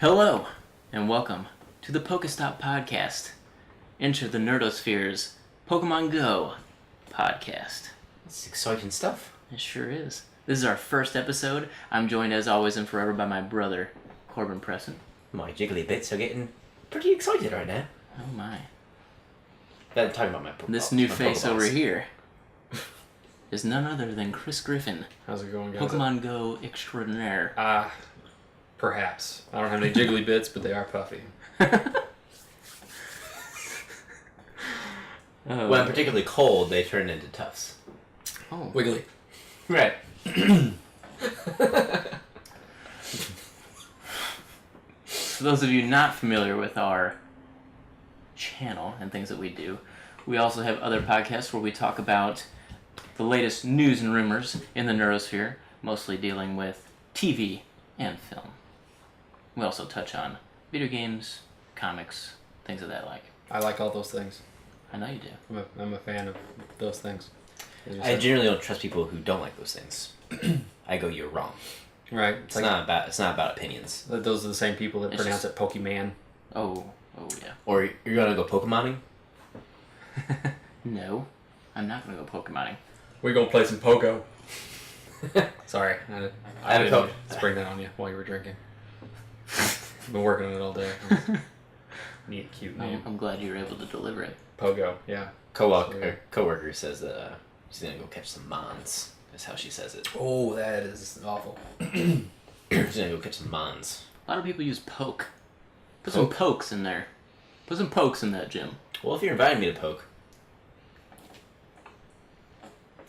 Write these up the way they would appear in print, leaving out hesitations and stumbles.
Hello, and welcome to the Poké Stop Podcast, Enter the Nerdosphere's Pokemon Go podcast. It's exciting stuff. It sure is. This is our first episode. I'm joined as always and forever by my brother, Corbin Presson. My jiggly bits are getting pretty excited right now. Oh my. I'm talking about my Pokeballs. This new face over here is none other than Chris Griffin. How's it going, guys? Pokemon Go extraordinaire. Perhaps. I don't have any jiggly bits, but they are puffy. When I'm particularly cold, they turn into tufts. Oh. Wiggly. Right. For those of you not familiar with our channel and things that we do, we also have other podcasts where we talk about the latest news and rumors in the Nerdosphere, mostly dealing with TV and film. We also touch on video games, comics, things of that like. I like all those things. I know you do. I'm a fan of those things. I generally don't trust people who don't like those things. I go, you're wrong. Right. It's not about opinions. Those are the same people that pronounce it Pokemon. Oh yeah. Or you're gonna go Pokemoning? No, I'm not going to go Pokemoning. We're gonna play some Pogo. Sorry, I haven't didn't spring that on you while you were drinking. I've been working on it all day. Neat, cute name. I'm glad you were able to deliver it. Pogo, yeah. Coworker says that she's gonna go catch some mons. That's how she says it. Oh, that is awful. She's gonna go catch some mons. A lot of people use poke. Put some pokes in there. Put some pokes in that, Jim. Well, if you're inviting me to poke,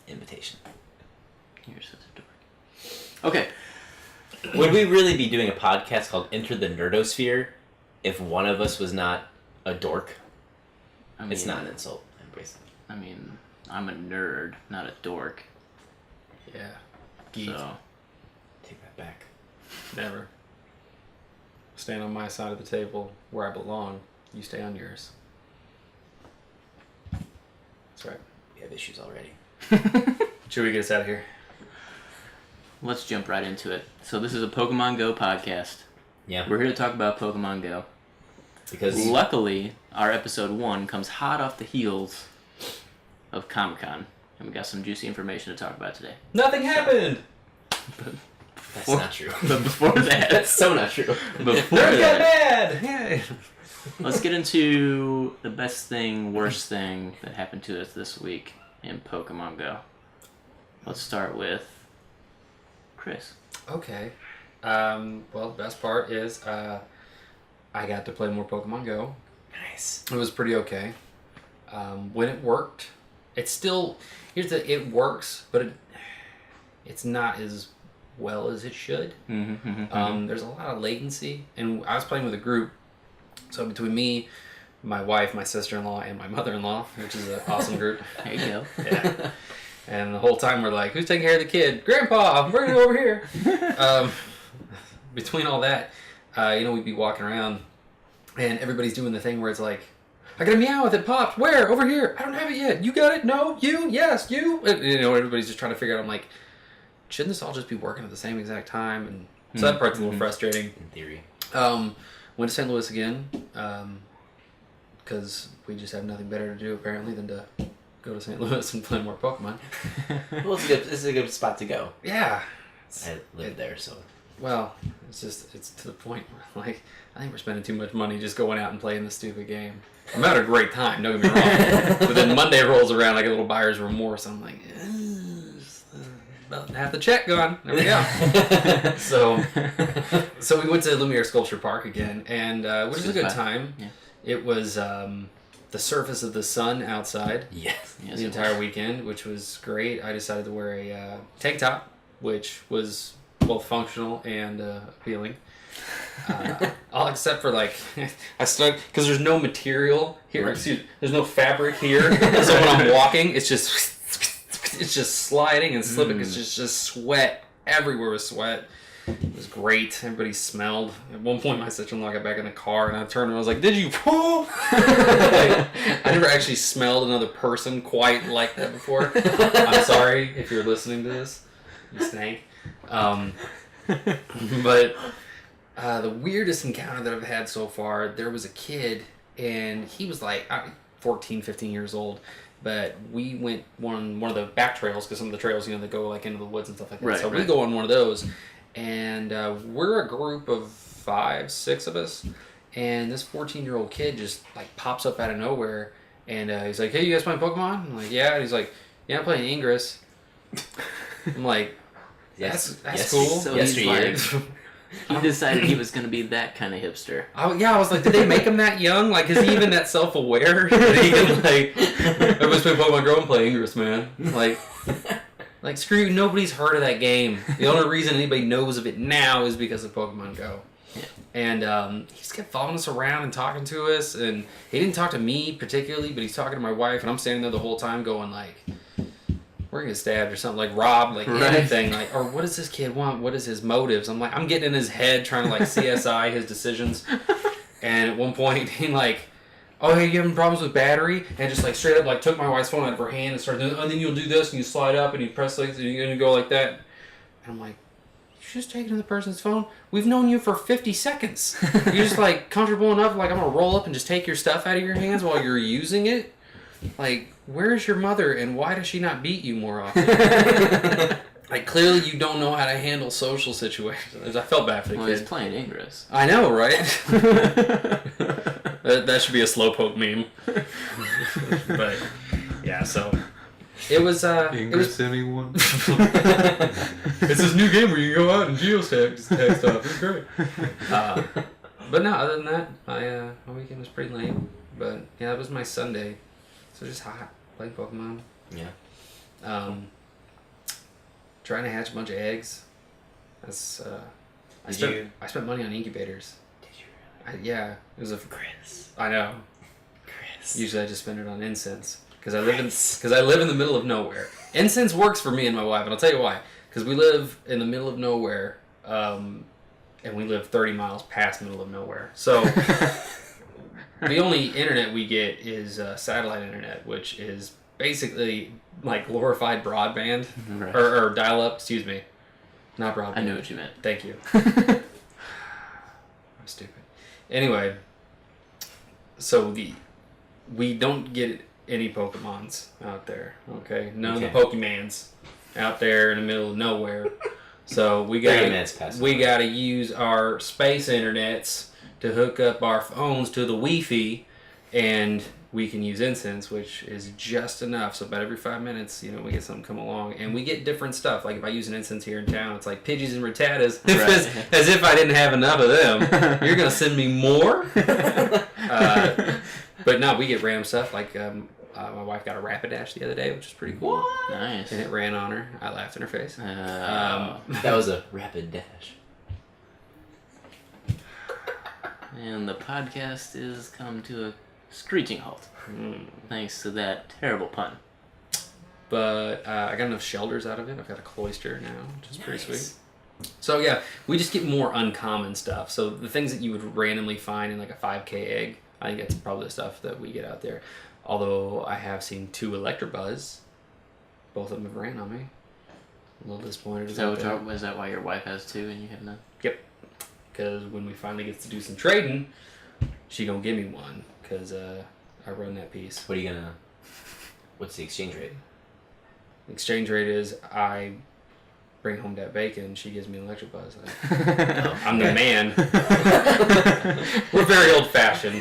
invitation. You're such a dork. Okay. Would we really be doing a podcast called Enter the Nerdosphere if one of us was not a dork? I mean, It's not an insult. Embrace it. I mean, I'm a nerd, not a dork. Yeah. Geek. So, Take that back. Never. Stand on my side of the table where I belong. You stay on yours. That's right. We have issues already. Should we get us out of here? let's jump right into it. So this is a Pokemon Go podcast. Yeah. We're here to talk about Pokemon Go. Because Luckily, our episode 1 comes hot off the heels of Comic-Con, and we got some juicy information to talk about today. Nothing happened! that's not true. But before that... That's so not true. Before Nerds got that... mad! Let's get into the best thing, worst thing that happened to us this week in Pokemon Go. Let's start with Chris. Okay. Well, the best part is I got to play more Pokemon Go. Nice. It was pretty okay. When it worked, it's still... it works, but it's not as well as it should. There's a lot of latency, and I was playing with a group. So between me, my wife, my sister-in-law, and my mother-in-law, which is an awesome group. There you go. Yeah. And the whole time we're like, who's taking care of the kid? Grandpa, we're going to go over here. Between all that, we'd be walking around, and everybody's doing the thing where it's like, I got a Meowth, it popped. Where? Over here. I don't have it yet. You got it? No? You? Yes, you? And, everybody's just trying to figure out, I'm like, shouldn't this all just be working at the same exact time? And so that part's a little frustrating. In theory. Went to St. Louis again, because we just have nothing better to do, apparently, than to go to St. Louis and play more Pokemon. Well, it's a good spot to go. Yeah. I live there, so... Well, it's to the point where, like, I think we're spending too much money just going out and playing this stupid game. I'm having a great time, don't get me wrong. But then Monday rolls around, I get a little buyer's remorse. I'm like, about half the check gone. There we go. So we went to Lumiere Sculpture Park again, and which was a good time. Yeah. It was the surface of the sun outside. Yes. The entire weekend, which was great. I decided to wear a tank top, which was both functional and appealing. All except for I stuck because there's no material here. Excuse me, there's no fabric here. So when I'm walking, it's just sliding and slipping. It's just sweat everywhere. Was sweat. It was great. Everybody smelled. At one point, my sister-in-law got back in the car, and I turned and I was like, "Did you poop?" I never actually smelled another person quite like that before. I'm sorry if you're listening to this. You stank. But The weirdest encounter that I've had so far, there was a kid, and he was like 14, 15 years old, but we went on one of the back trails, because some of the trails, they go like into the woods and stuff like that. Right, so we go on one of those, and we're a group of 5, 6 of us, and this 14-year-old kid just like pops up out of nowhere, and he's like, "Hey, you guys playing Pokemon?" I'm like, "Yeah." And he's like, "Yeah, I'm playing Ingress." I'm like, that's cool. So he decided he was going to be that kind of hipster. I was like, did they make him that young? Like, is he even that self-aware that he can, like, everybody's playing Pokemon Go and play Ingress, man? Like, screw you, nobody's heard of that game. The only reason anybody knows of it now is because of Pokemon Go. Yeah. And he just kept following us around and talking to us, and he didn't talk to me particularly, but he's talking to my wife, and I'm standing there the whole time going, like, we're gonna get stabbed or something, like robbed, like anything, like, or what does this kid want? What is his motives? I'm getting in his head trying to like CSI his decisions. And at one point he like, "Oh, hey, you having problems with battery?" And just like straight up like took my wife's phone out of her hand and started doing, "Oh, then you'll do this and you slide up and you press like, and you're gonna go like that." And I'm like, "You're just taking the person's phone? We've known you for 50 seconds. You're just like comfortable enough, like I'm gonna roll up and just take your stuff out of your hands while you're using it? Like, where's your mother and why does she not beat you more often?" Like, clearly you don't know how to handle social situations. I felt bad for the kid. He's playing Ingress. I know, right? that should be a slowpoke meme. But, yeah, so... It was, Ingress anyone? It's this new game where you go out and geotag stuff. It's great. But no, other than that, my weekend was pretty lame. But, yeah, that was my Sunday. So just hot, playing Pokemon. Yeah. Trying to hatch a bunch of eggs. That's I spent money on incubators. Did you really? Yeah, it was Chris. I know. Chris. Usually I just spend it on incense because I live in the middle of nowhere. Incense works for me and my wife, and I'll tell you why. Because we live in the middle of nowhere, and we live 30 miles past the middle of nowhere. So. The only internet we get is satellite internet, which is basically like glorified broadband, Right. or dial-up, excuse me. Not broadband. I knew what you meant. Thank you. I'm stupid. Anyway, so we don't get any Pokemons out there, okay? None of the Pokemans out there in the middle of nowhere. So we gotta use our space internets to hook up our phones to the Wi-Fi, and we can use incense, which is just enough. So about every 5 minutes, we get something come along, and we get different stuff. Like if I use an incense here in town, it's like Pidgeys and Rattatas, Right. as if I didn't have enough of them. You're gonna send me more? But no, we get random stuff. Like my wife got a Rapidash the other day, which is pretty cool. What? Nice. And it ran on her. I laughed in her face. That was a rapid dash. And the podcast is come to a screeching halt. Thanks to that terrible pun. But I got enough shelters out of it. I've got a cloister now, which is pretty sweet. So yeah, we just get more uncommon stuff. So the things that you would randomly find in like a 5K egg, I think that's probably the stuff that we get out there. Although I have seen 2 Electabuzz. Both of them have ran on me. A little disappointed. Is that why your wife has 2 and you have none? Yep. Because when we finally get to do some trading, she gonna give me one. Because I run that piece. What's the exchange rate? Exchange rate is I bring home that bacon, she gives me an Electabuzz. I'm the man. We're very old-fashioned.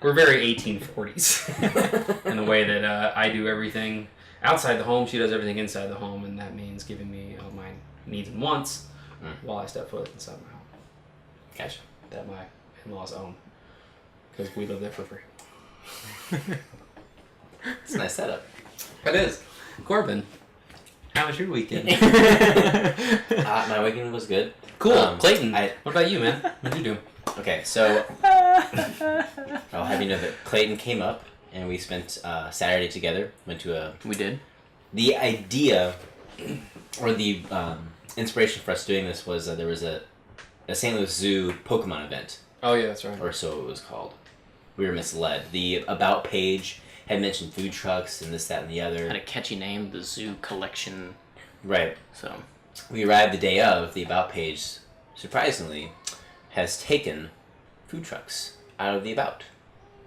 We're very 1840s in the way that I do everything outside the home. She does everything inside the home, and that means giving me all my needs and wants while I step foot inside my home. Gotcha. That my in-laws own. Because we live there for free. It's a nice setup. It is. Corbin, how was your weekend? My weekend was good. Cool. Clayton, what about you, man? What did you do? Okay, so I'll have you know that Clayton came up and we spent Saturday together. We did. The idea, or the inspiration for us doing this was there was a St. Louis Zoo Pokemon event. Oh yeah, that's right. Or so it was called. We were misled. The About page had mentioned food trucks and this, that, and the other. Had a catchy name, the Zoo Collection. Right. So we arrived the day of the About page. Surprisingly, has taken food trucks out of the About.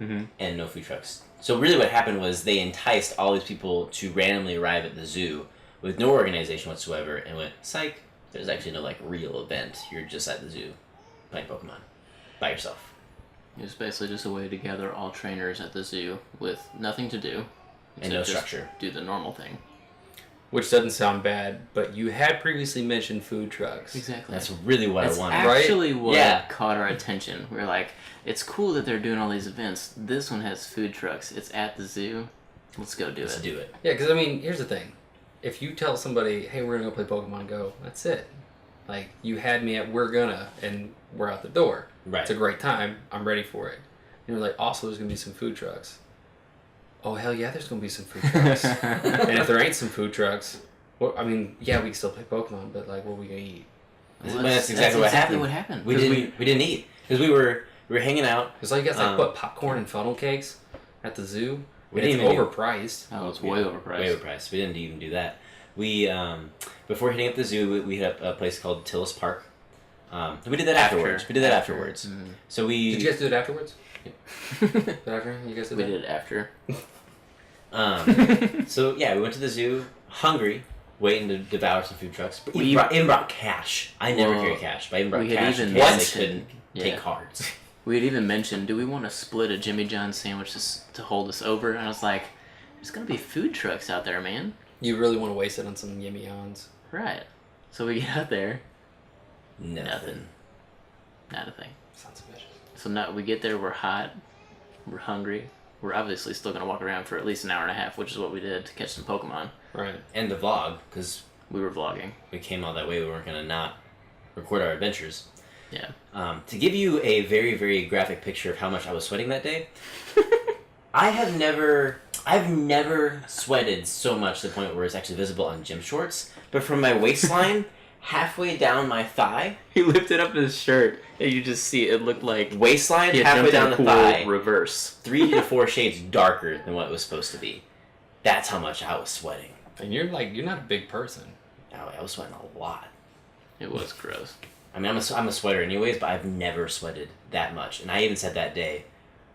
Mm-hmm. And no food trucks. So really what happened was they enticed all these people to randomly arrive at the zoo with no organization whatsoever and went, psych, there's actually no like real event. You're just at the zoo playing Pokemon by yourself. It was basically just a way to gather all trainers at the zoo with nothing to do. And no except just structure. Do the normal thing. Which doesn't sound bad, but you had previously mentioned food trucks. Exactly. That's really what That's I wanted. actually what Yeah. caught our attention. We were like, it's cool that they're doing all these events. This one has food trucks. It's at the zoo. Let's go do Let's it. do it. Yeah, because I mean, here's the thing. If you tell somebody, hey, we're going to go play Pokemon Go, that's it. Like, you had me at we're gonna, and we're out the door. Right. It's a great time. I'm ready for it. And you're like, also, there's going to be some food trucks. Oh, hell yeah, there's going to be some food trucks. And if there ain't some food trucks, well, I mean, yeah, we can still play Pokemon, but, like, what are we going to eat? Well, that's exactly what happened. We didn't eat. Because we were hanging out. Because all you guys like, what, popcorn and funnel cakes at the zoo? We And didn't it's even overpriced. Oh, it's way overpriced. Way overpriced. We didn't even do that. We, before hitting up the zoo, we hit up a place called Tillis Park. We did that afterwards. Mm. So we... Did you guys do it afterwards? After? You guys did We that? did it after. So yeah, we went to the zoo, hungry, waiting to devour some food trucks. But We- even brought cash. I never Well, carry cash, but I even brought we had cash even in case mentioned- they couldn't take yeah. cards. We had even mentioned, do we want to split a Jimmy John's sandwich to hold us over? And I was like, there's going to be food trucks out there, man. You really want to waste it on some Yimmy-Ons. Right. So we get out there. Nothing. Not a thing. Sounds vicious. So now we get there, we're hot, we're hungry. We're obviously still going to walk around for at least an hour and a half, which is what we did to catch some Pokemon. Right. And the vlog, because We were vlogging. we came all that way, we weren't going to not record our adventures. Yeah. To give you a very, very graphic picture of how much I was sweating that day, I've never sweated so much to the point where it's actually visible on gym shorts, but from my waistline, halfway down my thigh, He lifted up his shirt, and you just see it looked like waistline he had halfway jumped in down a the pool thigh, reverse. 3 to 4 shades darker than what it was supposed to be. That's how much I was sweating. And you're not a big person. I was sweating a lot. It was gross. I mean, I'm a sweater anyways, but I've never sweated that much. And I even said that day,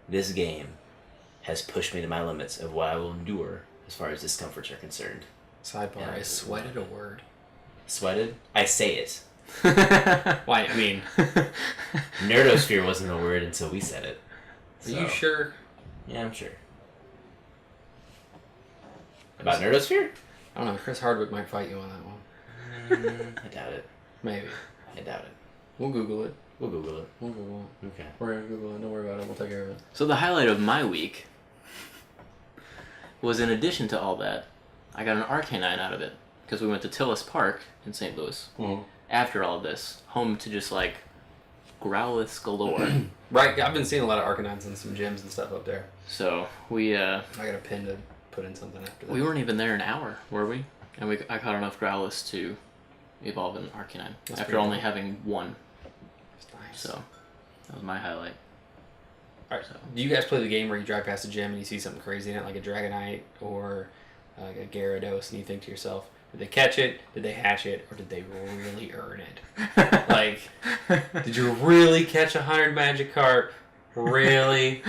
this game has pushed me to my limits of what I will endure as far as discomforts are concerned. Sidebar, Yeah, is sweated a word? Sweated? I say it. Why, I mean, Nerdosphere wasn't a word until we said it. are you sure? Yeah, I'm sure. About Nerdosphere? I don't know, Chris Hardwick might fight you on that one. I doubt it. Maybe. I doubt it. We'll Google it. We'll Google it. We'll Google it. Okay. We're gonna Google it, don't worry about it, we'll take care of it. So the highlight of my week was, in addition to all that, I got an Arcanine out of it. Because we went to Tillis Park in St. Louis. Mm-hmm. After all of this, home to just like Growlithe galore. Right, I've been seeing a lot of Arcanines in some gyms and stuff up there. So we I got a pin to put in something after that. we weren't even there an hour, were we? And I caught enough Growlithe to evolve an Arcanine That's after pretty only cool. having one. That's nice. So that was my highlight. Alright, So do you guys play the game where you drive past a gym and you see something crazy in it, like a Dragonite or like a Gyarados, and you think to yourself, did they catch it, did they hatch it, or did they really earn it? Like, did you really catch 100 Magikarp? Really?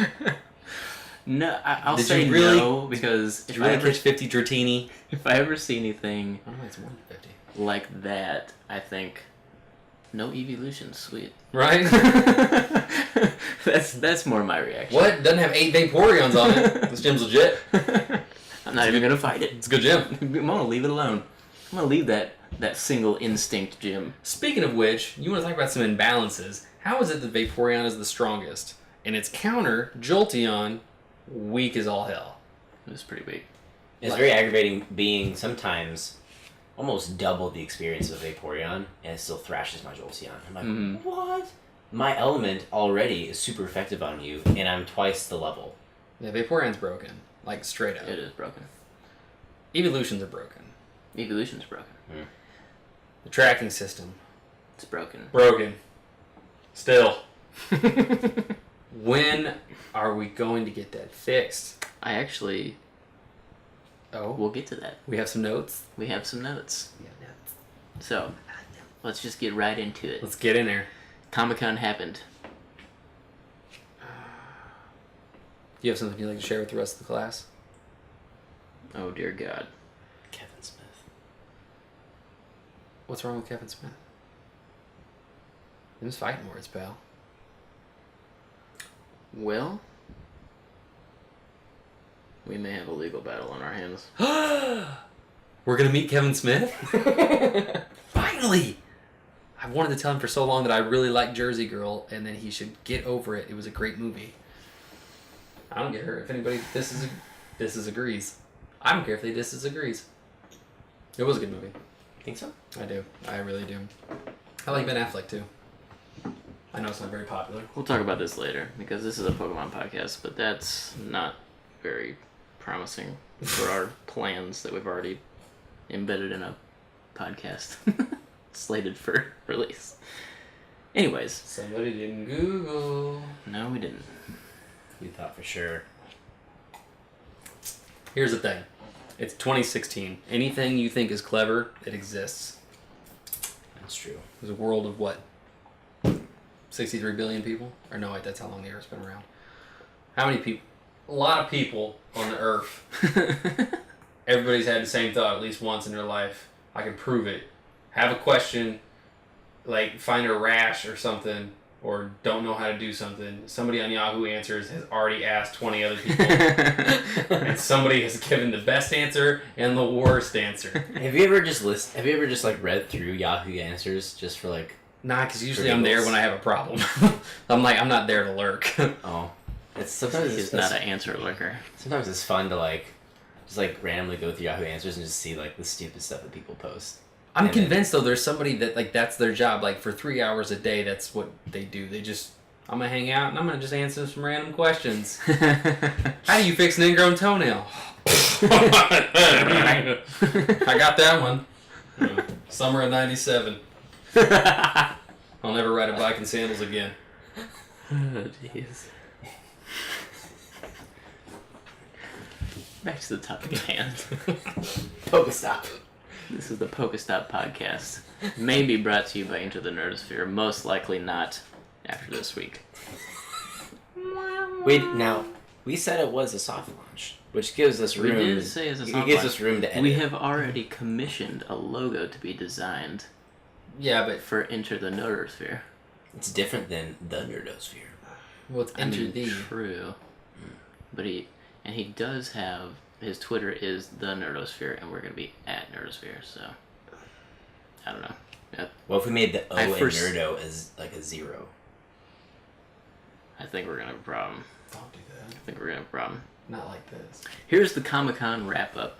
No, I'll Did say you really- no, because Did you really catch 50 Dratini? if I ever see anything I don't know, it's more than 50. like that, I think no evolution, sweet. Right? That's more my reaction. What? Doesn't have 8 Vaporeons on it. This gym's legit. I'm not even gonna fight it. It's a good gym. I'm gonna leave it alone. I'm gonna leave that single instinct gym. Speaking of which, you want to talk about some imbalances. How is it that Vaporeon is the strongest, and its counter, Jolteon, weak as all hell? It was pretty weak. It's very aggravating being sometimes almost double the experience of Vaporeon, and it still thrashes my Jolteon. I'm like, what? My element already is super effective on you, and I'm twice the level. Yeah, Vaporeon's broken. Like, straight up. It is broken. Evolutions are broken. Evolution's broken. The tracking system, It's broken. broken. Still. When are we going to get that fixed? I actually, Oh, we'll get to that. we have some notes. We have some notes. So, let's just get right into it. Let's get in there. Comic-Con happened. You have something you'd like to share with the rest of the class? Oh, dear God. Kevin Smith. What's wrong with Kevin Smith? Him's fighting words, pal. Well, we may have a legal battle on our hands. We're gonna meet Kevin Smith? Finally! I've wanted to tell him for so long that I really like Jersey Girl and that he should get over it. It was a great movie. I don't care if anybody disagrees. I don't care if they disagrees. It was a good movie. Think so? I do. I really do. I like Ben Affleck too. I know it's not very popular. We'll talk about this later, because this is a Pokemon podcast, but that's not very promising for our plans that we've already embedded in a podcast slated for release. Anyways. Somebody didn't Google. No, we didn't. We thought for sure. Here's the thing. It's 2016. Anything you think is clever, it exists. That's true. There's a world of what? 63 billion people? Or no, wait, that's how long the Earth's been around. How many people? A lot of people on the Earth. Everybody's had the same thought at least once in their life. I can prove it. Have a question, like find a rash or something, or don't know how to do something. Somebody on Yahoo Answers has already asked 20 other people. And somebody has given the best answer and the worst answer. Have you ever just like read through Yahoo Answers just for like? Nah, because usually I'm there when I have a problem. I'm not there to lurk. Oh. He's not an answer lurker. Sometimes it's fun to just randomly go through Yahoo Answers and just see the stupid stuff that people post. I'm convinced though there's somebody that that's their job. For 3 hours a day, that's what they do. I'm gonna hang out and I'm gonna just answer some random questions. How do you fix an ingrown toenail? I got that one. Summer of '97. I'll never ride a bike in sandals again. Oh, jeez. Back to the topic at hand. Pokestop. This is the Pokestop Podcast. May be brought to you by Enter the Nerdosphere. Most likely not after this week. Wait, now, we said it was a soft launch, which gives us room. We did say it's a soft launch. It gives us room to edit. We have already commissioned a logo to be designed. Yeah, but for Enter the Nerdosphere. It's different than the Nerdosphere. Well, it's Enter the. True. But he does have, his Twitter is the Nerdosphere, and we're going to be at Nerdosphere, so I don't know. Yep. Well, if we made the O in Nerdo as a 0. I think we're going to have a problem. Don't do that. I think we're going to have a problem. Not like this. Here's the Comic-Con wrap-up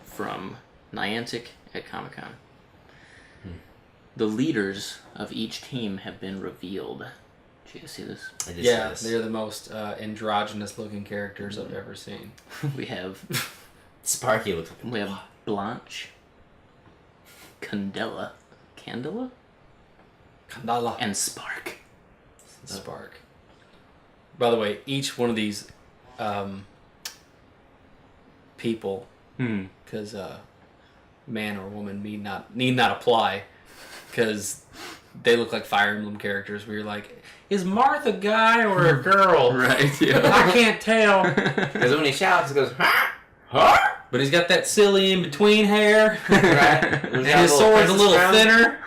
from Niantic at Comic-Con. The leaders of each team have been revealed. Did you guys see this? I did Yeah, see this. they're the most androgynous-looking characters I've ever seen. We have Sparky looks like a we have Blanche, Candela, and Spark. Spark. By the way, each one of these people, because man or woman need not apply, because they look like Fire Emblem characters where you're like, is Marth a guy or a girl? Right, yeah. I can't tell. Because when he shouts, it goes, ha! Ha! But he's got that silly in-between hair. Right? And his sword's a little thinner.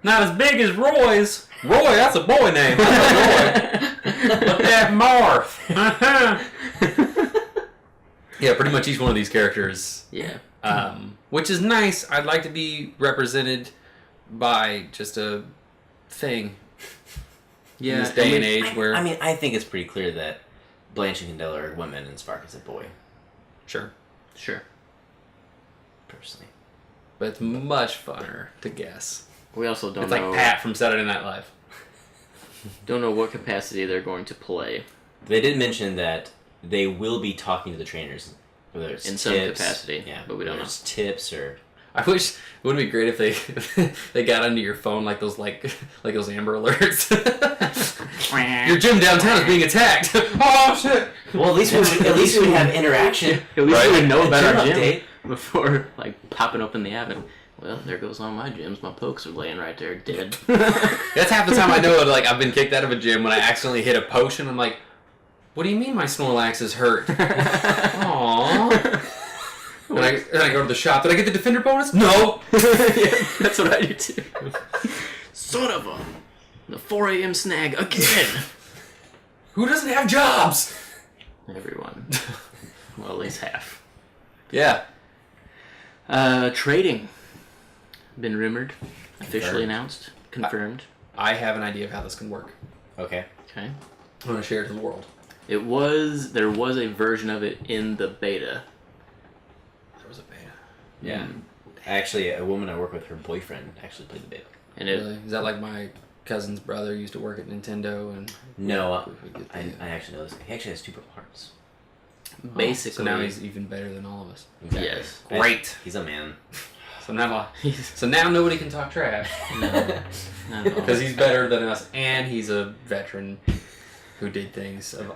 Not as big as Roy's. Roy, that's a boy name. That's a boy. Look at Marth. Yeah, pretty much each one of these characters. Yeah. Which is nice. I'd like to be represented by just a thing. Yeah. In this day and age where... I think it's pretty clear that Blanche and Candela are women and Spark is a boy. Sure. Personally. But it's much funner to guess. We also don't It's know... like Pat from Saturday Night Live. Don't know what capacity they're going to play. They did mention that they will be talking to the trainers. Whether it's in tips, some capacity, yeah, but we don't know. It's tips or... I wish it would be great if they got onto your phone like those those Amber Alerts. Your gym downtown is being attacked. Oh shit! Well, at least we would have interaction. At least we would know about our gym update before popping open the app and Well, there goes all my gyms. My pokes are laying right there dead. That's half the time I know like I've been kicked out of a gym when I accidentally hit a potion. I'm like, what do you mean my Snorlax is hurt? Aww. And I go to the shop. Did I get the defender bonus? No. Yeah, that's what I do too. Son of a... The 4 a.m. snag again. Who doesn't have jobs? Everyone. Well, at least half. Yeah. Trading. Been rumored. Officially Confirmed. Announced. Confirmed. I have an idea of how this can work. Okay. Okay. I'm going to share it to the world. There was a version of it in the beta. There was a beta. Yeah. Actually, a woman I work with, her boyfriend actually played the beta. And it, Really? Is that like my cousin's brother used to work at Nintendo and... No, we would get I actually know this. He actually has 2 purple hearts. basically... So now he's even better than all of us. Exactly. Yes. Great. He's a man. So now nobody can talk trash. No. Not at all. Because he's better than us, and he's a veteran who did things of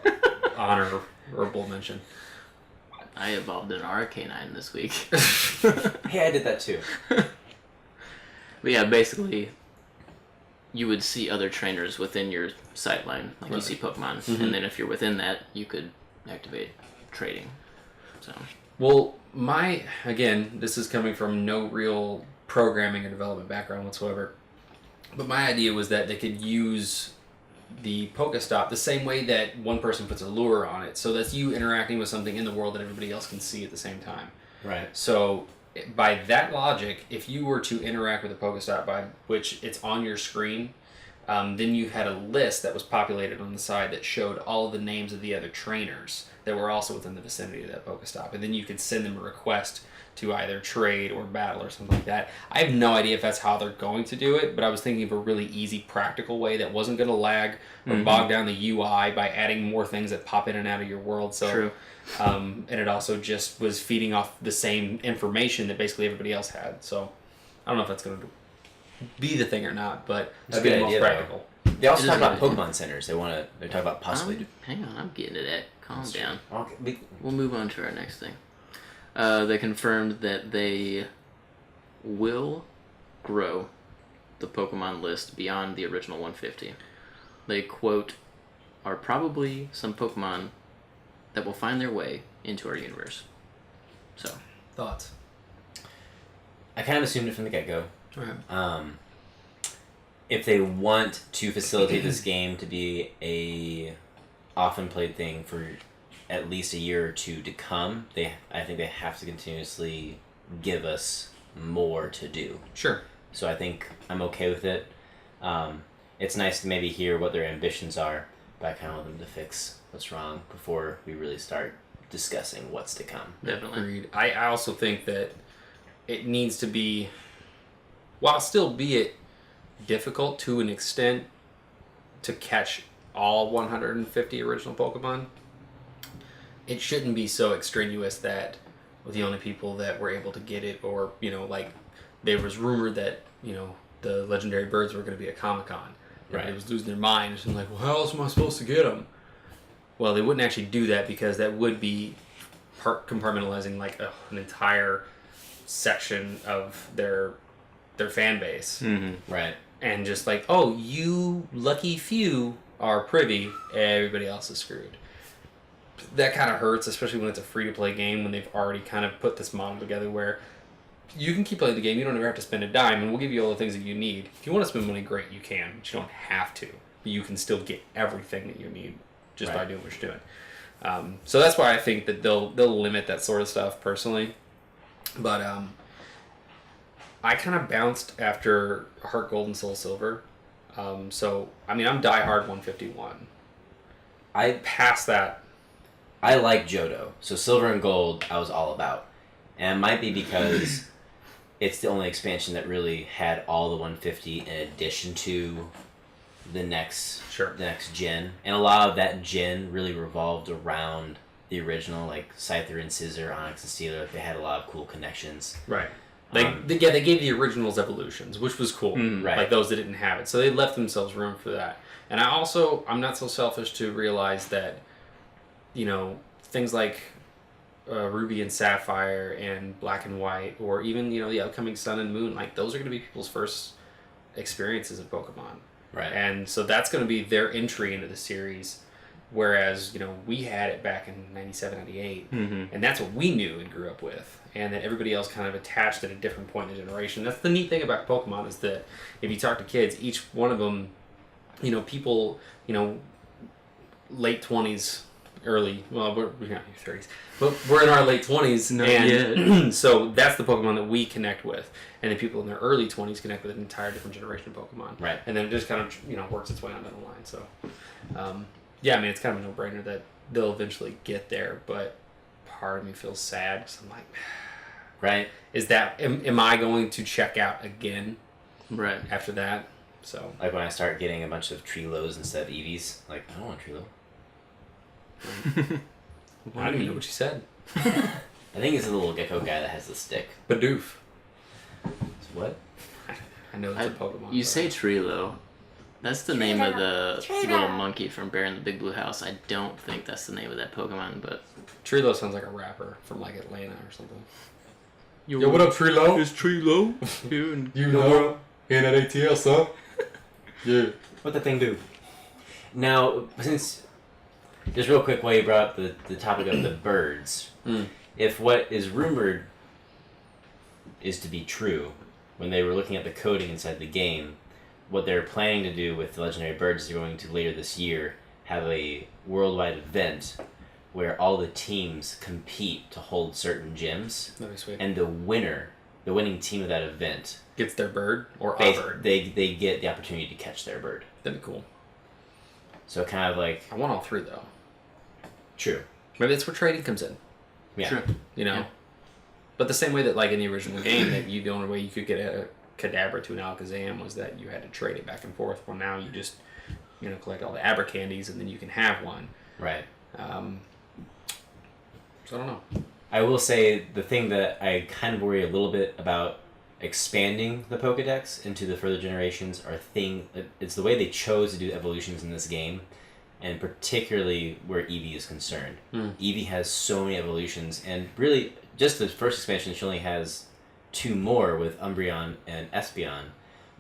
honorable mention. I evolved an Arcanine this week. Hey, I did that too. But yeah, basically, you would see other trainers within your sightline. Like you see Pokemon. Mm-hmm. And then if you're within that, you could activate trading. So... Well, again, this is coming from no real programming or development background whatsoever, but my idea was that they could use the Pokestop the same way that one person puts a lure on it, so that's you interacting with something in the world that everybody else can see at the same time. Right. So, by that logic, if you were to interact with a Pokestop, by which it's on your screen, then you had a list that was populated on the side that showed all of the names of the other trainers that were also within the vicinity of that Pokestop. And then you could send them a request to either trade or battle or something like that. I have no idea if that's how they're going to do it, but I was thinking of a really easy, practical way that wasn't going to lag or bog down the UI by adding more things that pop in and out of your world. So, True. And it also just was feeding off the same information that basically everybody else had. So I don't know if that's going to be the thing or not, but It's a that'd be good the most idea, though. practical. They also It talk is a about good idea. Pokemon centers. They talk about possibly... Hang on, I'm getting to that. Calm down. Okay, We'll move on to our next thing. They confirmed that they will grow the Pokemon list beyond the original 150. They, quote, are probably some Pokemon that will find their way into our universe. So, Thoughts? I kind of assumed it from the get-go. Right. If they want to facilitate this game to be a often played thing for at least a year or two to come, I think they have to continuously give us more to do. Sure. So I think I'm okay with it. It's nice to maybe hear what their ambitions are, but I kind of want them to fix what's wrong before we really start discussing what's to come. definitely. Agreed. I also think that it needs to be, while still be it difficult to an extent to catch all 150 original Pokemon, it shouldn't be so extraneous that the only people that were able to get it, or, you know, like, there was rumored that, you know, the legendary birds were going to be at Comic-Con. Everybody was losing their mind. And like, well, how else am I supposed to get them? Well, they wouldn't actually do that because that would be compartmentalizing, like, an entire section of their fan base. Mm-hmm. Right. And just like, oh, you lucky few are privy, everybody else is screwed. That kind of hurts, especially when it's a free-to-play game, when they've already kind of put this model together where you can keep playing the game, you don't ever have to spend a dime, and we'll give you all the things that you need. If you want to spend money, great, you can, but you don't have to. But you can still get everything that you need just by doing what you're doing. So that's why I think that they'll limit that sort of stuff, personally. But I kind of bounced after Heart Gold and Soul Silver. So, I mean, I'm diehard 151. Past that. I like Johto, so Silver and Gold I was all about. And it might be because it's the only expansion that really had all the 150 in addition to the next gen. And a lot of that gen really revolved around the original, like Scyther and Scizor, Onyx and Steeler. They had a lot of cool connections. Right. They gave the originals evolutions, which was cool. Right. Like those that didn't have it. So they left themselves room for that. And I'm not so selfish to realize that, you know, things like Ruby and Sapphire and Black and White, or even the upcoming Sun and Moon, like those are going to be people's first experiences of Pokemon. Right. And so that's going to be their entry into the series. Whereas, we had it back in 97, 98, and that's what we knew and grew up with. And then everybody else kind of attached at a different point in the generation. That's the neat thing about Pokemon is that if you talk to kids, each one of them, people, late 20s, we're not in your 30s, but we're in our late 20s. Yet. So that's the Pokemon that we connect with. And then people in their early 20s connect with an entire different generation of Pokemon. Right. And then it just kind of, works its way on down the line. So, yeah, I mean, it's kind of a no-brainer that they'll eventually get there, but part of me feels sad because I'm like, right? Is that, am I going to check out again Right. after that? So, Like when I start getting a bunch of Treelos instead of Eevees, like, I don't want Treelo. I don't even know what you said. I think it's a little gecko guy that has the stick. Bidoof. It's what? I know it's a Pokemon. You but- say Treelo. That's the name of the little monkey from Bear in the Big Blue House. I don't think that's the name of that Pokemon, but... Treelo sounds like a rapper from like Atlanta or something. Yo, what up, Treelo? It's Treelo. You know, in at ATL, son. Yeah. What the thing do? Now, since... Just real quick while you brought up the topic of the birds. If what is rumored is to be true, when they were looking at the coding inside the game, what they're planning to do with the legendary birds is they're going to later this year have a worldwide event where all the teams compete to hold certain gyms, That'd be sweet. and the winning team of that event, Gets their bird or a they, bird. they get the opportunity to catch their bird. That'd be cool. So kind of like, I want all three though. true. Maybe that's where trading comes in. Yeah. Sure. Yeah. But the same way that like in the original game that the only way you could get a Kadabra to an Alakazam was that you had to trade it back and forth. Well, now you just collect all the Abercandies and then you can have one. Right. So I don't know. I will say the thing that I kind of worry a little bit about expanding the Pokedex into the further generations it's the way they chose to do evolutions in this game, and particularly where Eevee is concerned. Eevee has so many evolutions, and really just the first expansion she only has 2 more with Umbreon and Espeon,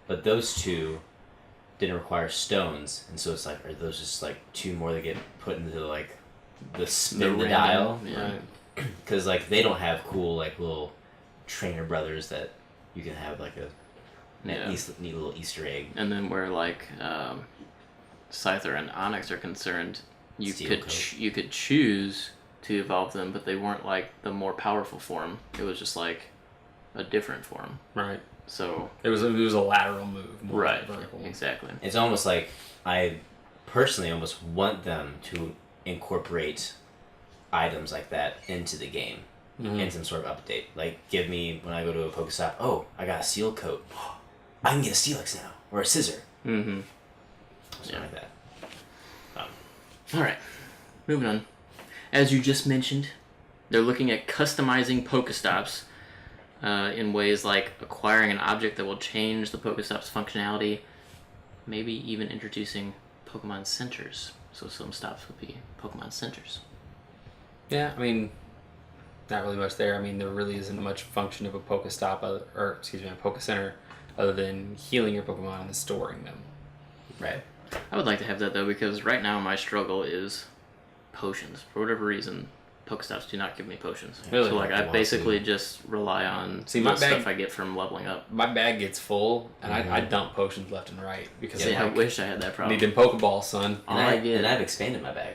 but those 2 didn't require stones, and so it's like, are those just like 2 more that get put into like the spin the dial? Yeah. Because like they don't have cool like little trainer brothers that you can have like a neat little Easter egg. And then where like Scyther and Onyx are concerned, you could choose to evolve them, but they weren't like the more powerful form. It was just like a different form. Right. So it was a lateral move. More right. than vertical. Exactly. It's almost like I personally almost want them to incorporate items like that into the game in some sort of update. Like give me, when I go to a Pokestop, oh, I got a seal coat. I can get a Steelix now, or a scissor. Mm-hmm. Something like that. Alright, moving on. As you just mentioned, they're looking at customizing Pokestops in ways like acquiring an object that will change the Pokestop's functionality, maybe even introducing Pokemon Centers. So some stops would be Pokemon Centers. Yeah, I mean, not really much there. I mean, there really isn't much function of a Pokestop, a Poké Center, other than healing your Pokemon and storing them. Right. I would like to have that though, because right now my struggle is potions. For whatever reason, Pokestops do not give me potions. Really? So like I basically just rely on my the stuff I get from leveling up. My bag gets full, and I dump potions left and right because I wish I had that problem. need them Pokeballs, son. All I get, And I've expanded my bag.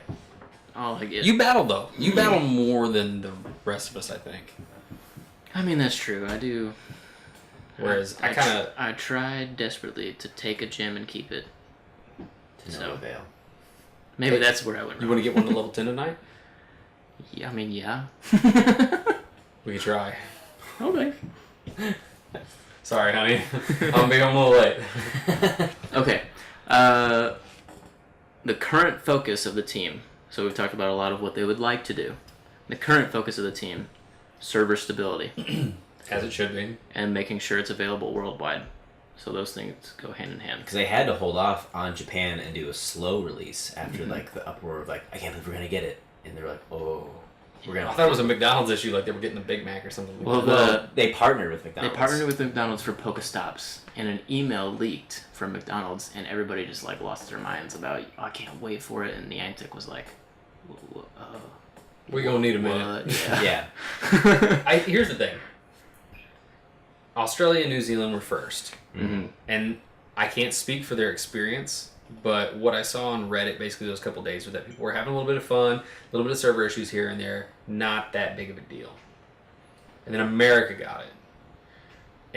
all I get. You battle though. You battle more than the rest of us, I think. I mean that's true. I do. Whereas I I tried desperately to take a gem and keep it. To no So- avail. Maybe that's where I went You wrong. want to get one to level 10 tonight? Yeah, I mean yeah. We could try. Okay. Sorry, honey. I'm being a little late. Okay. The current focus of the team. So we've talked about a lot of what they would like to do. The current focus of the team, server stability, As it should be. and making sure it's available worldwide. So those things go hand in hand. Because they had to hold off on Japan and do a slow release after like the uproar of like, I can't believe we're gonna get it, and they're like, oh, we're gonna. I thought it was a McDonald's issue, like they were getting the Big Mac or something. Well, they partnered with McDonald's. They partnered with McDonald's for Pokestops, and an email leaked from McDonald's, and everybody just like lost their minds about, I can't wait for it, and Niantic was like, we're gonna need a minute. Yeah. Here's the thing. Australia and New Zealand were first, and I can't speak for their experience, but what I saw on Reddit basically those couple days was that people were having a little bit of fun, a little bit of server issues here and there, not that big of a deal. And then America got it.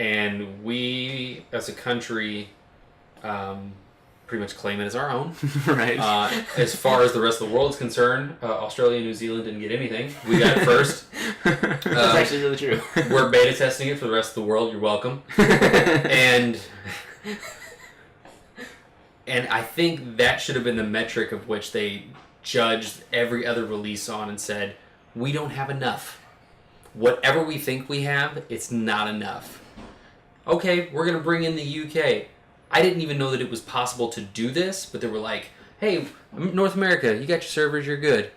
And we, as a country, pretty much claim it as our own. Right. As far as the rest of the world is concerned, Australia and New Zealand didn't get anything. We got it first. That's actually really true. We're beta testing it for the rest of the world. You're welcome. And I think that should have been the metric of which they judged every other release on and said, we don't have enough. Whatever we think we have, it's not enough. Okay, we're going to bring in the UK. I didn't even know that it was possible to do this, but they were like, hey, North America, you got your servers, you're good.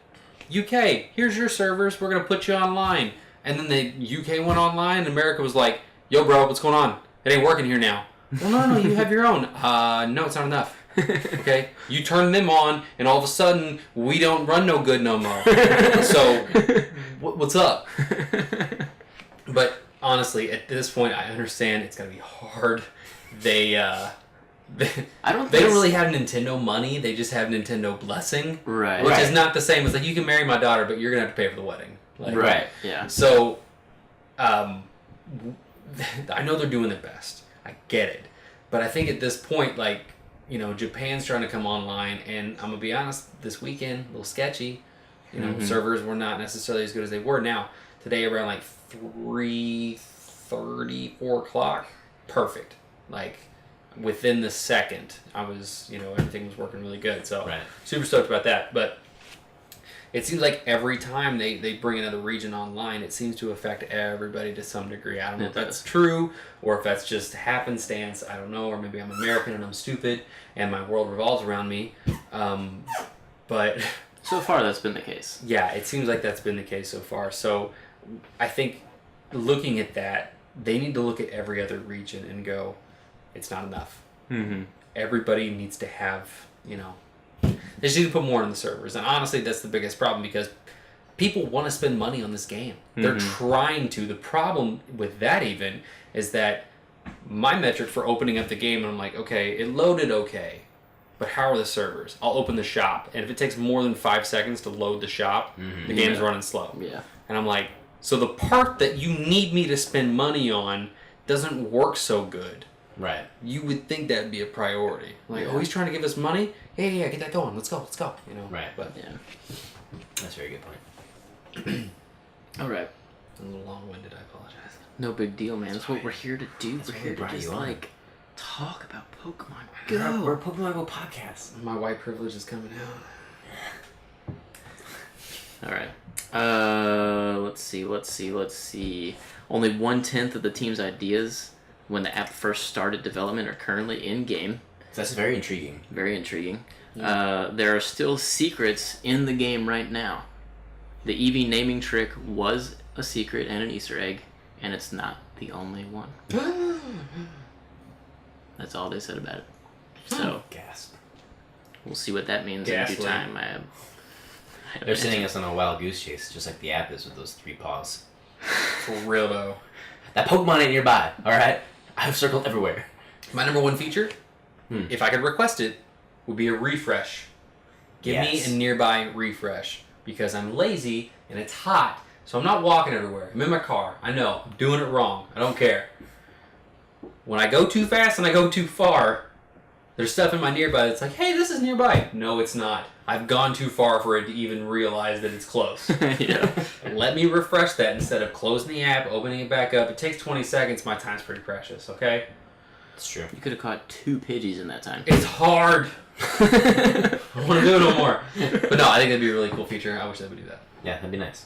UK, here's your servers, we're going to put you online. And then the UK went online, and America was like, yo, bro, what's going on? It ain't working here now. Well, no, you have your own. No, it's not enough. Okay? You turn them on, and all of a sudden, we don't run no good no more. So, what's up? But honestly, at this point, I understand it's going to be hard. They don't really have Nintendo money. They just have Nintendo blessing. Right. Which is not the same as like, you can marry my daughter, but you're going to have to pay for the wedding. Like, right, yeah. So, I know they're doing their best. I get it. But I think at this point, like, you know, Japan's trying to come online, and I'm going to be honest, this weekend, a little sketchy. You know, servers were not necessarily as good as they were. Now, today around like 3:30, 4 o'clock, perfect. Like, within the second, I was, you know, everything was working really good. So, super stoked about that. But it seems like every time they bring another region online, it seems to affect everybody to some degree. I don't know if that's true or if that's just happenstance. I don't know. Or maybe I'm American and I'm stupid and my world revolves around me. But so far, that's been the case. Yeah, it seems like that's been the case so far. So I think looking at that, they need to look at every other region and go, it's not enough. Mm-hmm. Everybody needs to have, you know, they just need to put more on the servers. And honestly, that's the biggest problem because people want to spend money on this game. They're trying to. The problem with that even is that my metric for opening up the game, and I'm like, okay, it loaded okay, but how are the servers? I'll open the shop, and if it takes more than 5 seconds to load the shop, the game's running slow. Yeah. And I'm like, so the part that you need me to spend money on doesn't work so good. Right. You would think that would be a priority. Like, oh, he's trying to give us money? Yeah, get that going. Let's go. You know. Right. But yeah, that's a very good point. All right. A little long-winded. I apologize. No big deal, man. That's what we're here to do. We're here to just like talk about Pokemon Go. We're a Pokemon Go podcast. My white privilege is coming out. All right. Let's see. Only 1/10 of the team's ideas when the app first started development are currently in game. So that's very intriguing. Very intriguing. Yeah. There are still secrets in the game right now. The Eevee naming trick was a secret and an Easter egg, and it's not the only one. That's all they said about it. So, gasp. We'll see what that means in due time. They're sending us on a wild goose chase, just like the app is with those 3 paws. For real, though. That Pokemon ain't nearby, alright? I've circled everywhere. My number 1 feature, if I could request it, would be a refresh. Give me a nearby refresh. Because I'm lazy and it's hot, so I'm not walking everywhere. I'm in my car. I know. I'm doing it wrong. I don't care. When I go too fast and I go too far, there's stuff in my nearby that's like, hey, this is nearby. No, it's not. I've gone too far for it to even realize that it's close. Yeah. Let me refresh that instead of closing the app, opening it back up. It takes 20 seconds. My time's pretty precious, okay? It's true. You could have caught 2 Pidgeys in that time. It's hard. I don't want to do it no more. But no, I think that'd be a really cool feature. I wish they would do that. Yeah, that'd be nice.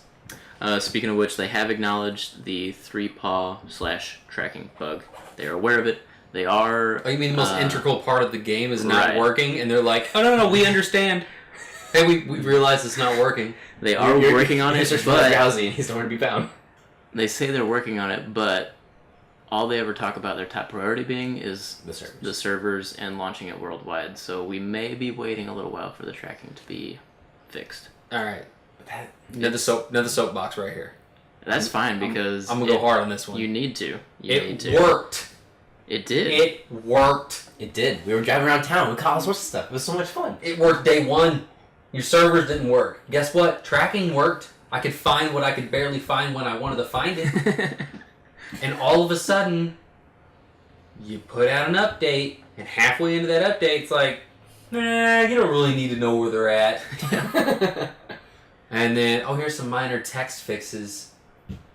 Speaking of which, they have acknowledged the 3-paw/tracking bug. They are aware of it. They are... Oh, you mean the most integral part of the game is not working? And they're like, oh, no, we understand. Hey, we realized it's not working. They are working on it, but drowsy and he's nowhere to be found. They say they're working on it, but all they ever talk about their top priority being is the servers and launching it worldwide. So we may be waiting a little while for the tracking to be fixed. All right. Another soapbox right here. That's fine because I'm gonna go hard on this one. You need to. It worked. It did. It worked. It did. We were driving around town. We caught all sorts of stuff. It was so much fun. It worked day one. Your servers didn't work. Guess what? Tracking worked. I could find what I could barely find when I wanted to find it. And all of a sudden, you put out an update, and halfway into that update, it's like, nah, you don't really need to know where they're at. And then, here's some minor text fixes.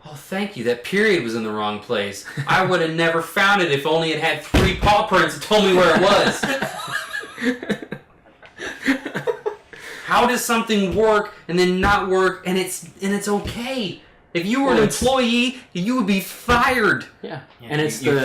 Oh, thank you. That period was in the wrong place. I would have never found it if only it had 3 paw prints that told me where it was. How does something work and then not work and it's okay? If you were an employee, you would be fired. Yeah. And it's the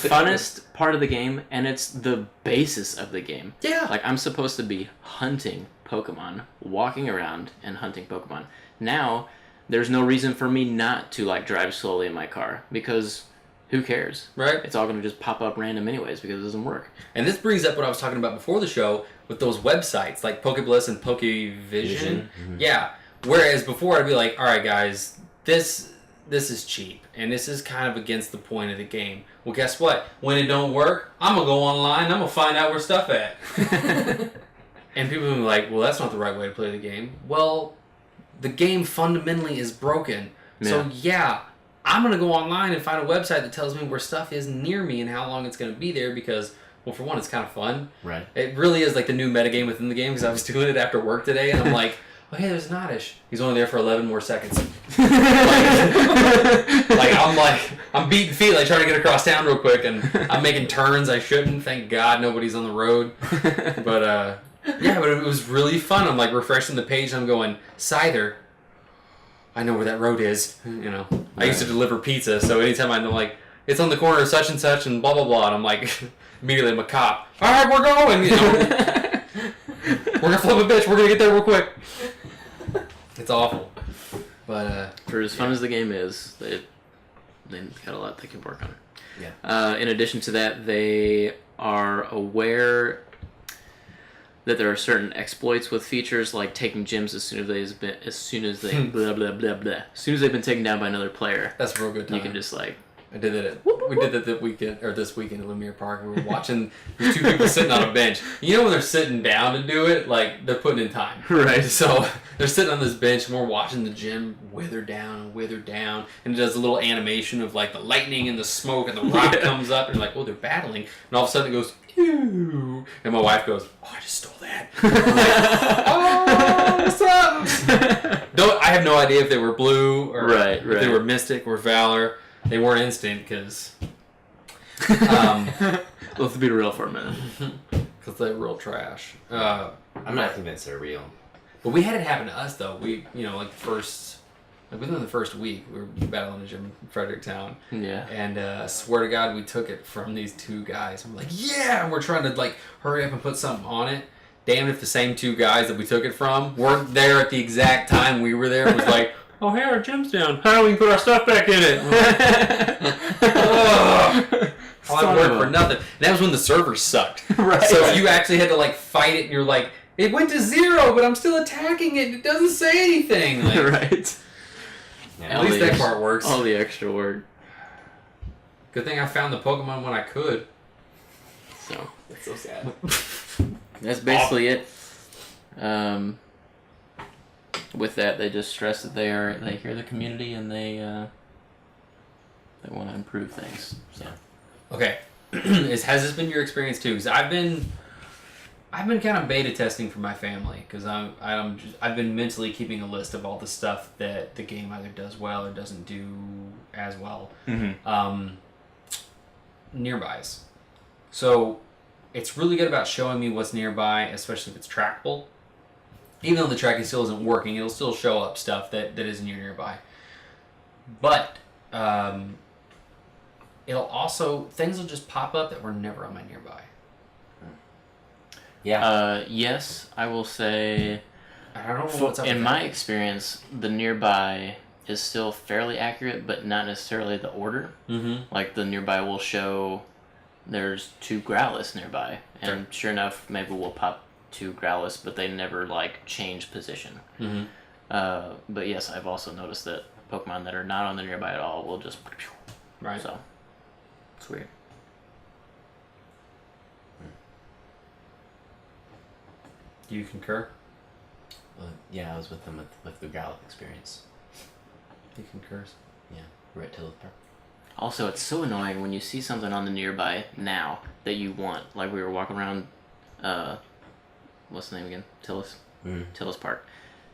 funnest part of the game, and it's the basis of the game. Yeah. Like, I'm supposed to be hunting Pokemon, walking around and hunting Pokemon. Now, there's no reason for me not to, like, drive slowly in my car, because who cares? Right. It's all going to just pop up random anyways, because it doesn't work. And this brings up what I was talking about before the show with those websites, like Pokebliss and Pokevision. Mm-hmm. Yeah. Whereas before I'd be like, all right, guys, this is cheap, and this is kind of against the point of the game. Well, guess what? When it don't work, I'm going to go online, I'm going to find out where stuff at. And people will be like, well, that's not the right way to play the game. Well, the game fundamentally is broken. Yeah. So, yeah, I'm going to go online and find a website that tells me where stuff is near me and how long it's going to be there because, well, for one, it's kind of fun. Right. It really is like the new metagame within the game because I was doing it after work today, and I'm like, oh, hey, there's an Oddish. He's only there for 11 more seconds. I'm beating feet, like trying to get across town real quick, and I'm making turns I shouldn't. Thank God nobody's on the road. But it was really fun. I'm like refreshing the page, and I'm going, Scyther, I know where that road is. You know, I used to deliver pizza, so anytime I'm like, it's on the corner of such and blah, blah, blah, and I'm like, immediately I'm a cop. All right, we're going, you know. We're going to flip a bitch. We're going to get there real quick. It's awful. But for as fun as the game is, they've got a lot they can work on. Yeah. In addition to that, they are aware that there are certain exploits with features like taking gyms as soon as they've been taken down by another player. That's a real good time. You can just like. I did that. We did that this weekend at Lumiere Park. We were watching these 2 people sitting on a bench. You know when they're sitting down to do it, like they're putting in time. Right. So they're sitting on this bench and we're watching the gym wither down, and it does a little animation of like the lightning and the smoke and the rock comes up and you're like, oh, they're battling. And all of a sudden it goes, ew. And my wife goes, oh, I just stole that. I'm like, oh, what's up? I have no idea if they were blue or if they were Mystic or Valor. They weren't instant because let's be real for a minute. Because they're real trash. I'm not convinced they're real. But we had it happen to us though. We, within the first week, we were battling a gym in Fredericktown. Yeah. And I swear to God, we took it from these 2 guys. I'm like, yeah! And we're trying to like hurry up and put something on it. Damn if the same 2 guys that we took it from weren't there at the exact time we were there. It was like, oh, hey, our gym's down. How do we can put our stuff back in it? All that work for nothing. And that was when the servers sucked. Right. So you actually had to like fight it, and you're like, it went to 0, but I'm still attacking it. It doesn't say anything. Like, right. Yeah, at least that part works. All the extra work. Good thing I found the Pokemon when I could. So that's so sad. That's basically it. With that, they just stress that they hear the community and they want to improve things. So, okay, has this been your experience too? Because I've been kind of beta testing for my family because I've been mentally keeping a list of all the stuff that the game either does well or doesn't do as well. Mm-hmm. Nearbys. So it's really good about showing me what's nearby, especially if it's trackable. Even though the tracking still isn't working, it'll still show up stuff that isn't nearby. But it'll also, things will just pop up that were never on my nearby. Yeah. Yes, I will say I don't know what's up In with my that. experience, the nearby is still fairly accurate, but not necessarily the order. Mm-hmm. Like the nearby will show there's 2 Growlithe nearby, and sure enough, maybe we'll pop 2 Growlithe, but they never like change position. Mm-hmm. But yes, I've also noticed that Pokemon that are not on the nearby at all will just Right. So it's weird. Do you concur? Well, yeah, I was with them with the Growlithe experience. He concurs. Yeah, we're at Tillis Park. Also, it's so annoying when you see something on the nearby now that you want. Like we were walking around, what's the name again? Tillis? Tillis Park.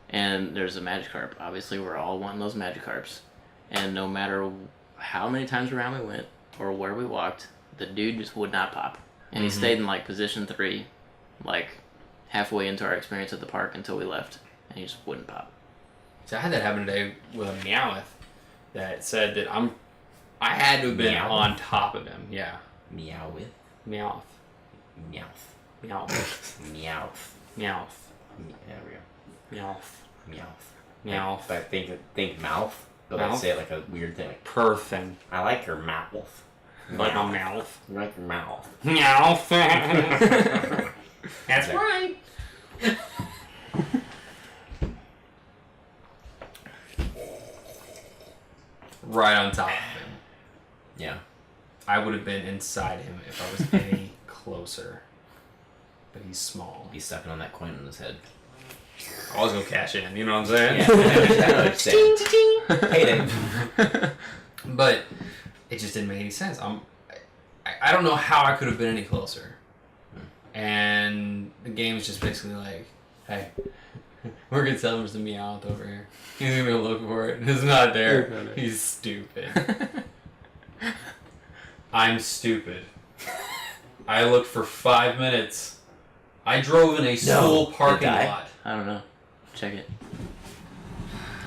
And there's a Magikarp. Obviously, we're all wanting those Magikarps. And no matter how many times around we went or where we walked, the dude just would not pop. And he stayed in like position 3, like halfway into our experience at the park until we left. And he just wouldn't pop. So I had that happen today with a Meowth that said that I had to have been Meowth? on top of him. Yeah. Meow with? Meowth. Meowth. Meowth. Meowth. Meowth. There we go. Meowth. Meowth. Meowth. But think mouth, but Mouth? like say it like a weird thing. Like, Perfect. I like your mouth. Like a mouth. You like your mouth. Meowth. That's right. Right on top of him. Yeah. I would have been inside him if I was any closer. But he's small. He's sucking on that coin on his head. I was gonna cash in, you know what I'm saying? Yeah, I know what you're saying. Hey, Dave. But it just didn't make any sense. I don't know how I could have been any closer. And the game is just basically like, hey, we're gonna tell him there's a Meowth over here. He's gonna go look for it. It's not there. He's stupid. I'm stupid. I looked for 5 minutes. I drove in a school parking die? lot. I don't know. Check it.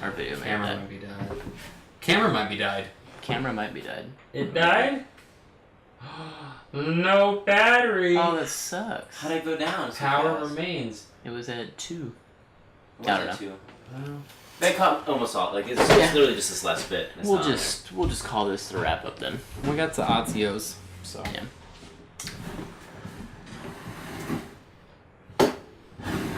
Our video may Camera have might died. be died. Camera might be died. Camera might be dead. It died? No battery. Oh, that sucks. How'd I go down? Power remains. It was at 2. I don't know. They caught almost all. Like it's literally just this last bit. It's We'll not- just call this the wrap up then. We got the Ozios, so. Yeah.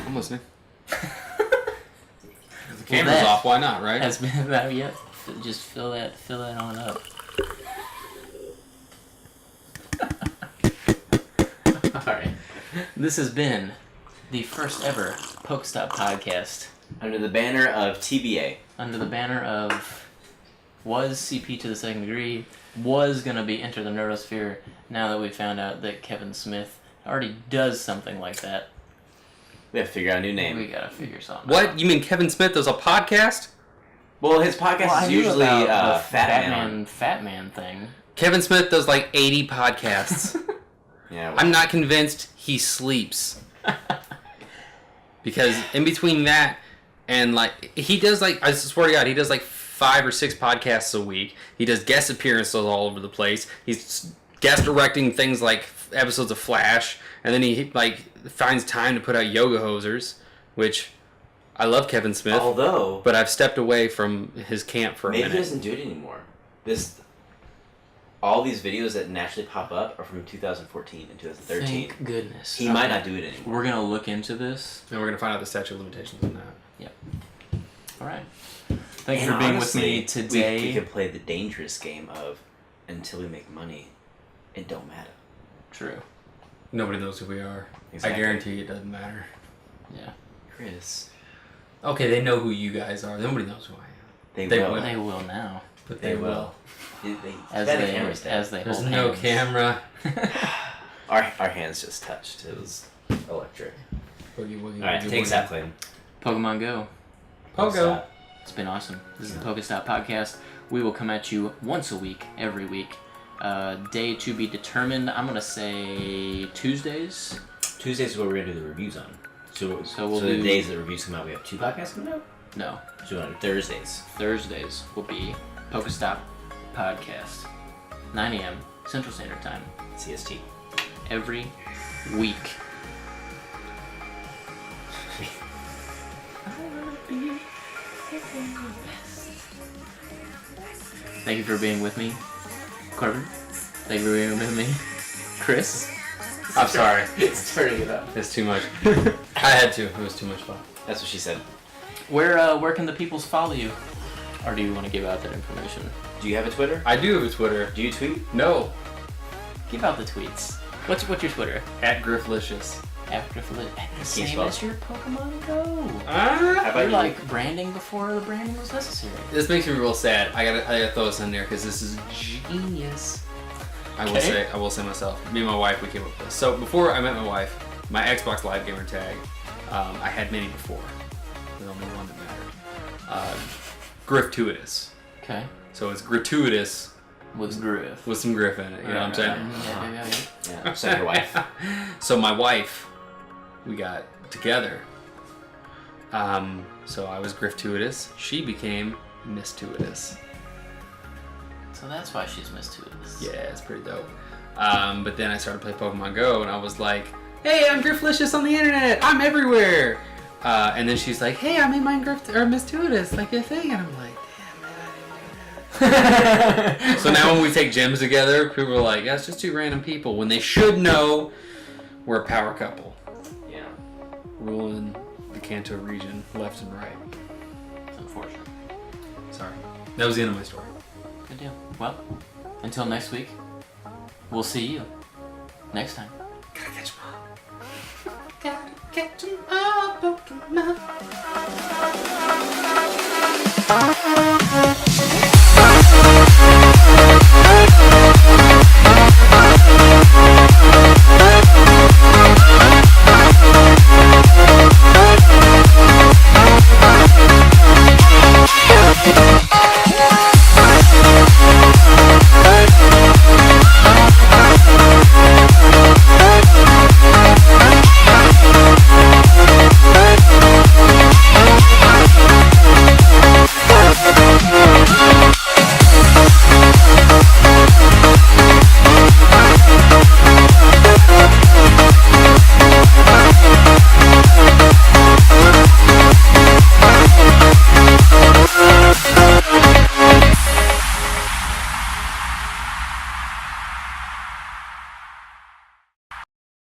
I'm listening. The Well, camera's that off, why not, right? Has been about yet. Just fill that on up. Alright. This has been the first ever Pokestop podcast Under the banner of TBA. under the banner of was CP to the second degree, was gonna be Enter the Nerdosphere. Now that we found out that Kevin Smith already does something like that, We have to figure out a new name. we gotta figure something out. What? You mean Kevin Smith does a podcast? Well, his podcast is usually the Fat Man. Fat Man thing. Kevin Smith does like 80 podcasts. Yeah. Well, I'm not convinced he sleeps. Because in between that and like, he does like, I swear to God, he does like 5 or 6 podcasts a week. He does guest appearances all over the place. He's guest directing things like episodes of Flash. And then he like finds time to put out Yoga Hosers, which I love Kevin Smith. although But I've stepped away from his camp for a maybe he minute. doesn't do it anymore. All these videos that naturally pop up are from 2014 and 2013. Thank goodness. He might not do it anymore. We're gonna look into this. And we're going to find out the statute of limitations on that. All right. Thank you And for being with honestly, me today. We could play the dangerous game of until we make money, it don't matter. True. Nobody knows who we are. Exactly. I guarantee it doesn't matter. Yeah. Chris, Okay, they know who you guys are. Nobody knows who I am. they They will. will. They will now. But They will. As Got the they cameras down. as they There's hold no hands. camera. Our hands just touched. It was electric. Boogie woogie. All right, boogie take woogie. that claim. Pokemon Go. Pogo. It's been awesome. This is the Pokestop Podcast. We will come at you once a week, every week. Day to be determined. I'm gonna say Tuesdays. Tuesdays is what we're gonna do the reviews on. So we'll the do- days the reviews come out, we have 2 podcasts coming out. No, So on Thursdays. Thursdays will be Pokestop Podcast. 9 a.m. Central Standard Time. CST. Every week. Thank you for being with me, Corbin. Thank you for being with me, Chris. I'm sorry. It's turning it up. It's too much. I had to. It was too much fun. That's what she said. Where can the peoples follow you? Or do you want to give out that information? Do you have a Twitter? I do have a Twitter. Do you tweet? No. Give out the tweets. What's your Twitter? @Grifflicious. After the same spell? as your Pokemon Go. How about You're you? like branding before the branding was necessary. This makes me real sad. I gotta throw this in there because this is genius. I will say myself. Me and my wife, we came up with this. So before I met my wife, my Xbox Live gamer tag, I had many before. The only one that mattered. Gratuitous. Okay. So it's gratuitous With Griff. with some Griff in it. You know what I'm saying? Yeah. Yeah, just like your wife. So my wife, we got together. So I was gratuitous. She became mistuitous. So that's why she's mischievous. Yeah, it's pretty dope. But then I started to play Pokemon Go, and I was like, "Hey, I'm Grifflicious on the internet. I'm everywhere." And then she's like, "Hey, I made mine mistuitous, like a thing," and I'm like, "Damn, man, I didn't do that." So now when we take gyms together, people are like, "Yeah, it's just two random people," when they should know we're a power couple, Yeah. ruling the Kanto region left and right. It's unfortunate. Sorry, that was the end of my story. Good deal. Well, until next week, we'll see you next time. Gotta catch 'em all. Gotta catch 'em all, Pokemon.